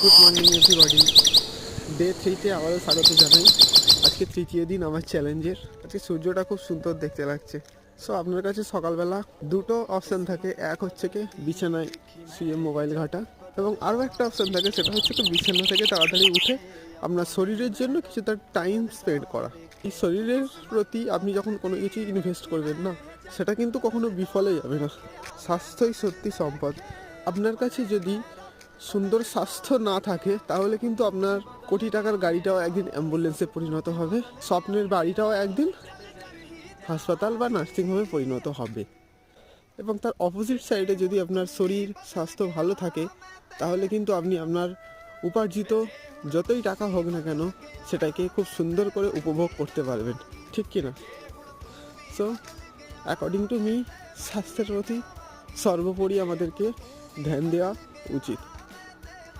Good morning everybody. Day 3তে আবারও স্বাগত জানাই। আজকে তৃতীয় দিন আমার চ্যালেঞ্জের। আজকে সূর্যটা খুব সুন্দর দেখতে লাগছে। সো আপনার কাছে সকালবেলা দুটো অপশান থাকে। এক হচ্ছে কি বিছানায় শুয়ে মোবাইল ঘাটা, এবং আরও একটা অপশান থাকে, সেটা হচ্ছে কি বিছানা থেকে তাড়াতাড়ি উঠে আপনার শরীরের জন্য কিছুটা টাইম স্পেন্ড করা। এই শরীরের প্রতি আপনি যখন কোনো কিছু ইনভেস্ট করবেন না, সেটা কিন্তু কখনো বিফলে যাবে না। স্বাস্থ্যই সত্যি সম্পদ। আপনার কাছে যদি সুন্দর স্বাস্থ্য না থাকে তাহলে কিন্তু আপনার কোটি টাকার গাড়িটাও একদিন অ্যাম্বুলেন্সে পরিণত হবে, স্বপ্নের বাড়িটাও একদিন হাসপাতাল বা নার্সিংহোমে পরিণত হবে। এবং তার অপোজিট সাইডে যদি আপনার শরীর স্বাস্থ্য ভালো থাকে তাহলে কিন্তু আপনি আপনার উপার্জিত যতই টাকা হোক না কেন সেটাকে খুব সুন্দর করে উপভোগ করতে পারবেন, ঠিক কি না? সো অ্যাকর্ডিং টু মি, স্বাস্থ্যের প্রতি সর্বোপরি আমাদেরকে ধ্যান দেওয়া উচিত।